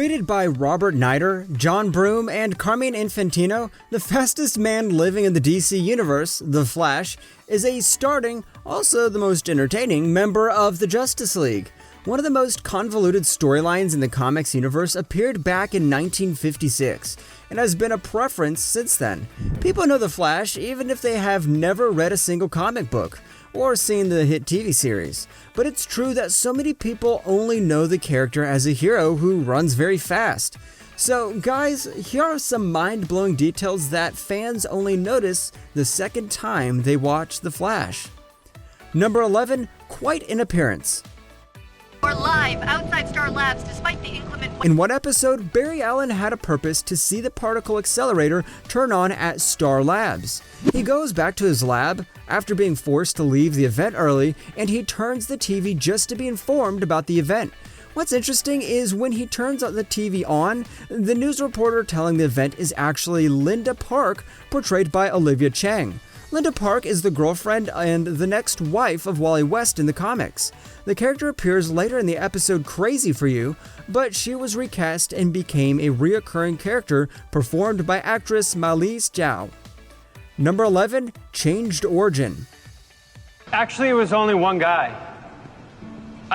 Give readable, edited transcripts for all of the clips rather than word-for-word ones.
Created by Robert Snyder, John Broome, and Carmine Infantino, the fastest man living in the DC universe, The Flash, is a starting, also the most entertaining, member of the Justice League. One of the most convoluted storylines in the comics universe appeared back in 1956, and has been a preference since then. People know The Flash even if they have never read a single comic book, or seen the hit TV series. But it's true that so many people only know the character as a hero who runs very fast. So guys, here are some mind-blowing details that fans only notice the second time they watch The Flash. Number 11, quite an appearance. We're live outside Star Labs despite the inclement weather. In one episode, Barry Allen had a purpose to see the particle accelerator turn on at Star Labs. He goes back to his lab after being forced to leave the event early, and he turns the TV just to be informed about the event. What's interesting is when he turns the TV on, the news reporter telling the event is actually Linda Park, portrayed by Olivia Chang. Linda Park is the girlfriend and the next wife of Wally West in the comics. The character appears later in the episode Crazy for You, but she was recast and became a reoccurring character performed by actress Malise Zhao. Number 11, changed origin. Actually, it was only one guy.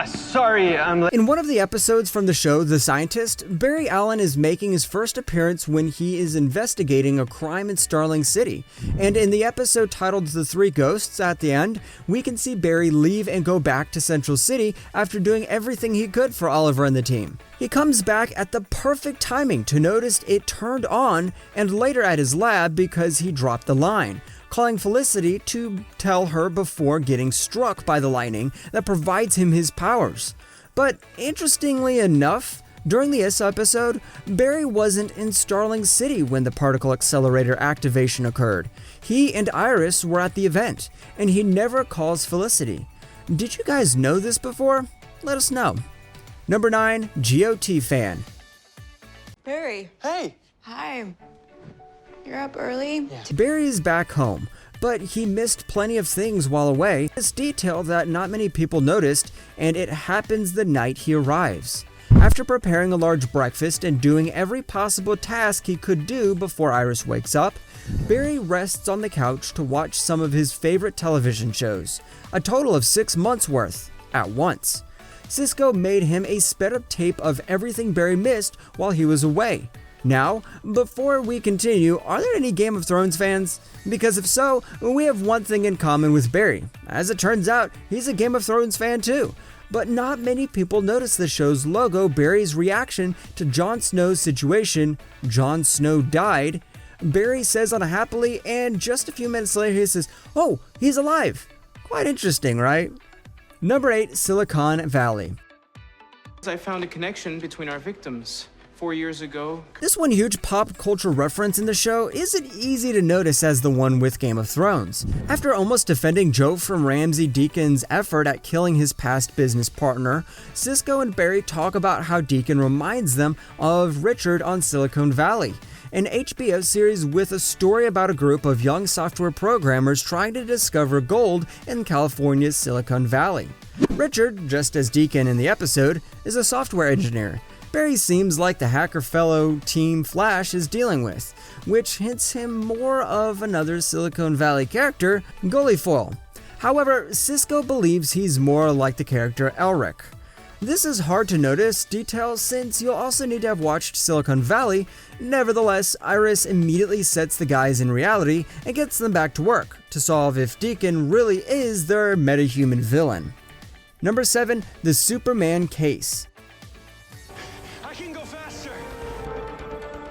Sorry, I'm late. In one of the episodes from the show The Scientist, Barry Allen is making his first appearance when he is investigating a crime in Starling City. And in the episode titled The Three Ghosts, at the end, we can see Barry leave and go back to Central City after doing everything he could for Oliver and the team. He comes back at the perfect timing to notice it turned on, and later at his lab because he dropped the line, calling Felicity to tell her before getting struck by the lightning that provides him his powers. But interestingly enough, during this episode, Barry wasn't in Starling City when the particle accelerator activation occurred. He and Iris were at the event, and he never calls Felicity. Did you guys know this before? Let us know. Number 9, GOT fan. Barry. Hey! Hi. You're up early? Yeah. Barry is back home, but he missed plenty of things while away. This detail that not many people noticed, and it happens the night he arrives. After preparing a large breakfast and doing every possible task he could do before Iris wakes up, Barry rests on the couch to watch some of his favorite television shows, a total of 6 months worth, at once. Cisco made him a sped-up tape of everything Barry missed while he was away. Now, before we continue, are there any Game of Thrones fans? Because if so, we have one thing in common with Barry. As it turns out, he's a Game of Thrones fan too. But not many people notice the show's logo, Barry's reaction to Jon Snow's situation. Jon Snow died. Barry says unhappily, and just a few minutes later he says, "Oh, he's alive." Quite interesting, right? Number 8, Silicon Valley. I found a connection between our victims. 4 years ago. This one huge pop culture reference in the show isn't easy to notice as the one with Game of Thrones. After almost defending Joe from Ramsay Deacon's effort at killing his past business partner, Cisco and Barry talk about how Deacon reminds them of Richard on Silicon Valley, an HBO series with a story about a group of young software programmers trying to discover gold in California's Silicon Valley. Richard, just as Deacon in the episode, is a software engineer. Barry seems like the hacker fellow Team Flash is dealing with, which hints him more of another Silicon Valley character, Gullyfoil. However, Cisco believes he's more like the character Elric. This is hard to notice detail since you'll also need to have watched Silicon Valley. Nevertheless, Iris immediately sets the guys in reality and gets them back to work to solve if Deacon really is their metahuman villain. Number 7, the Superman case.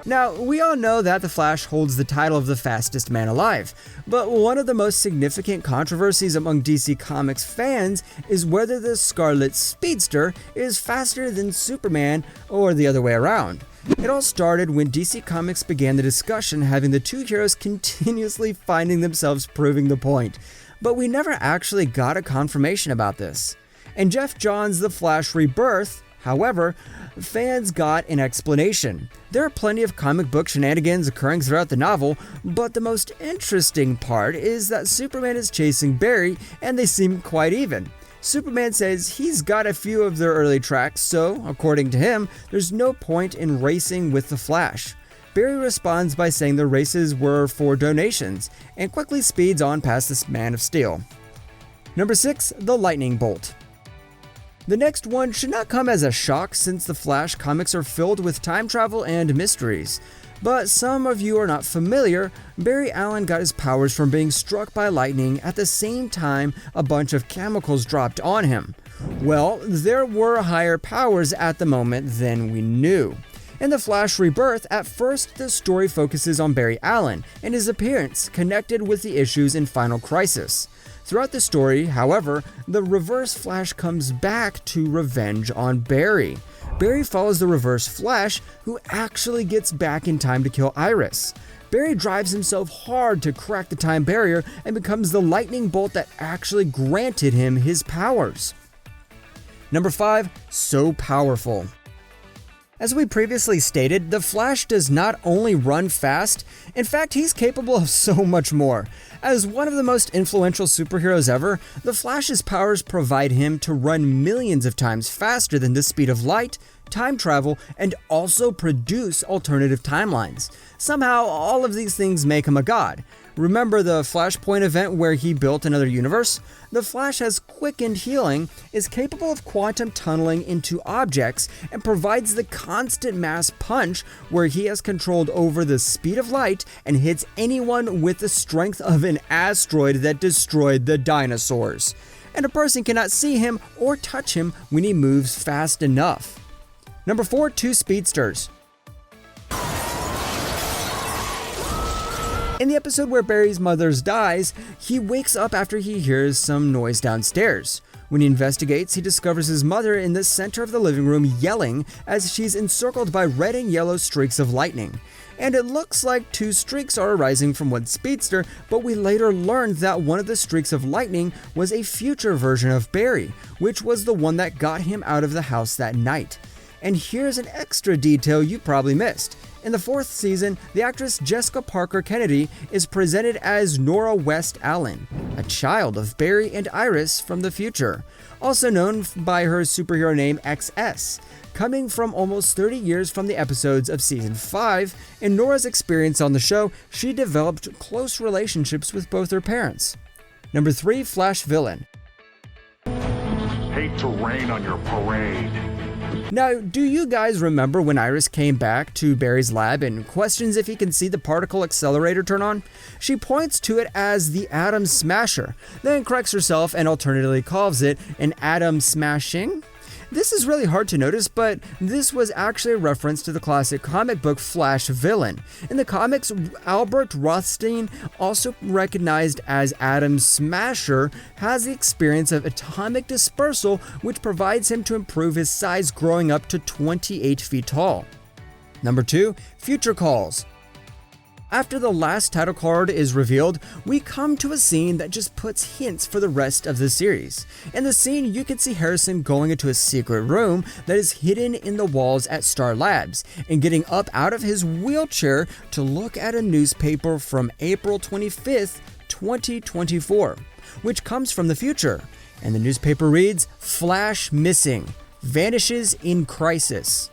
Now, we all know that The Flash holds the title of the fastest man alive, but one of the most significant controversies among DC Comics fans is whether the Scarlet Speedster is faster than Superman or the other way around. It all started when DC Comics began the discussion, having the two heroes continuously finding themselves proving the point, but we never actually got a confirmation about this. In Geoff Johns' The Flash Rebirth, however, fans got an explanation. There are plenty of comic book shenanigans occurring throughout the novel, but the most interesting part is that Superman is chasing Barry and they seem quite even. Superman says he's got a few of their early tracks, so, according to him, there's no point in racing with the Flash. Barry responds by saying the races were for donations, and quickly speeds on past this Man of Steel. Number 6, the lightning bolt. The next one should not come as a shock since the Flash comics are filled with time travel and mysteries. But some of you are not familiar, Barry Allen got his powers from being struck by lightning at the same time a bunch of chemicals dropped on him. Well, there were higher powers at the moment than we knew. In the Flash Rebirth, at first the story focuses on Barry Allen and his appearance connected with the issues in Final Crisis. Throughout the story, however, the Reverse Flash comes back to revenge on Barry. Barry follows the Reverse Flash, who actually gets back in time to kill Iris. Barry drives himself hard to crack the time barrier and becomes the lightning bolt that actually granted him his powers. Number 5, so powerful. As we previously stated, the Flash does not only run fast, in fact he's capable of so much more. As one of the most influential superheroes ever, the Flash's powers provide him to run millions of times faster than the speed of light, time travel, and also produce alternative timelines. Somehow, all of these things make him a god. Remember the Flashpoint event where he built another universe? The Flash has quickened healing, is capable of quantum tunneling into objects, and provides the constant mass punch where he has controlled over the speed of light and hits anyone with the strength of an asteroid that destroyed the dinosaurs. And a person cannot see him or touch him when he moves fast enough. Number 4, 2 speedsters. In the episode where Barry's mother dies, he wakes up after he hears some noise downstairs. When he investigates, he discovers his mother in the center of the living room yelling as she's encircled by red and yellow streaks of lightning. And it looks like 2 streaks are arising from one speedster, but we later learned that one of the streaks of lightning was a future version of Barry, which was the one that got him out of the house that night. And here's an extra detail you probably missed. In the 4th season, the actress Jessica Parker Kennedy is presented as Nora West Allen, a child of Barry and Iris from the future, also known by her superhero name XS. Coming from almost 30 years from the episodes of Season 5, in Nora's experience on the show, she developed close relationships with both her parents. Number 3, Flash villain. Hate to rain on your parade. Now, do you guys remember when Iris came back to Barry's lab and questions if he can see the particle accelerator turn on? She points to it as the atom smasher, then corrects herself and alternatively calls it an atom smashing. This is really hard to notice, but this was actually a reference to the classic comic book Flash villain. In the comics, Albert Rothstein, also recognized as Atom Smasher, has the experience of atomic dispersal, which provides him to improve his size, growing up to 28 feet tall. Number 2, Future Calls. After the last title card is revealed, we come to a scene that just puts hints for the rest of the series. In the scene, you can see Harrison going into a secret room that is hidden in the walls at Star Labs and getting up out of his wheelchair to look at a newspaper from April 25th, 2024, which comes from the future. And the newspaper reads, "Flash missing, vanishes in crisis."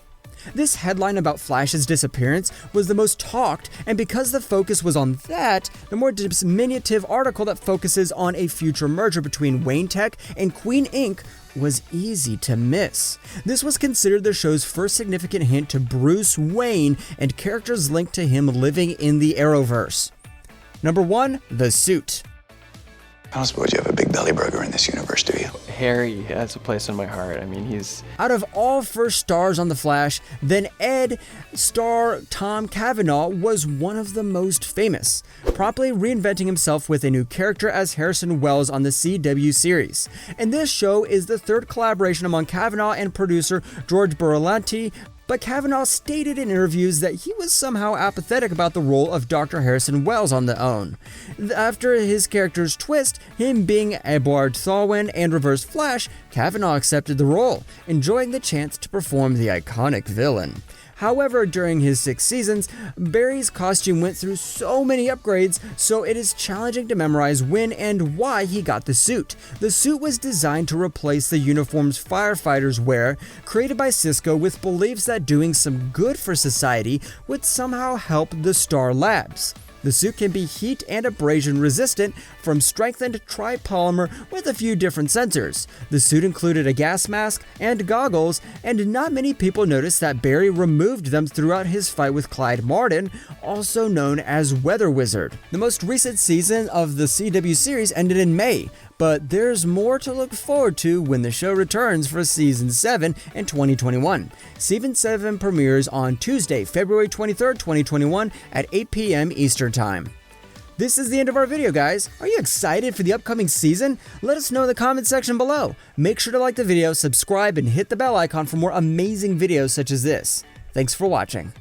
This headline about Flash's disappearance was the most talked, and because the focus was on that, the more diminutive article that focuses on a future merger between Wayne Tech and Queen Inc. was easy to miss. This was considered the show's first significant hint to Bruce Wayne and characters linked to him living in the Arrowverse. Number 1, The Suit. I don't suppose you have a big belly burger in this universe, do you? Harry has a place in my heart. I mean, he's... Out of all first stars on The Flash, then Ed star Tom Cavanaugh was one of the most famous, promptly reinventing himself with a new character as Harrison Wells on the CW series. And this show is the 3rd collaboration among Cavanaugh and producer Greg Berlanti, but Cavanaugh stated in interviews that he was somehow apathetic about the role of Dr. Harrison Wells on the own. After his character's twist, him being Edward Thawin and Reverse Flash, Cavanaugh accepted the role, enjoying the chance to perform the iconic villain. However, during his 6 seasons, Barry's costume went through so many upgrades, so it is challenging to memorize when and why he got the suit. The suit was designed to replace the uniforms firefighters wear, created by Cisco with beliefs that doing some good for society would somehow help the Star Labs. The suit can be heat and abrasion resistant from strengthened tripolymer with a few different sensors. The suit included a gas mask and goggles, and not many people noticed that Barry removed them throughout his fight with Clyde Martin, also known as Weather Wizard. The most recent season of the CW series ended in May, but there's more to look forward to when the show returns for Season 7 in 2021. Season 7 premieres on Tuesday, February 23rd, 2021 at 8 p.m. Eastern Time. This is the end of our video, guys. Are you excited for the upcoming season? Let us know in the comment section below. Make sure to like the video, subscribe, and hit the bell icon for more amazing videos such as this. Thanks for watching.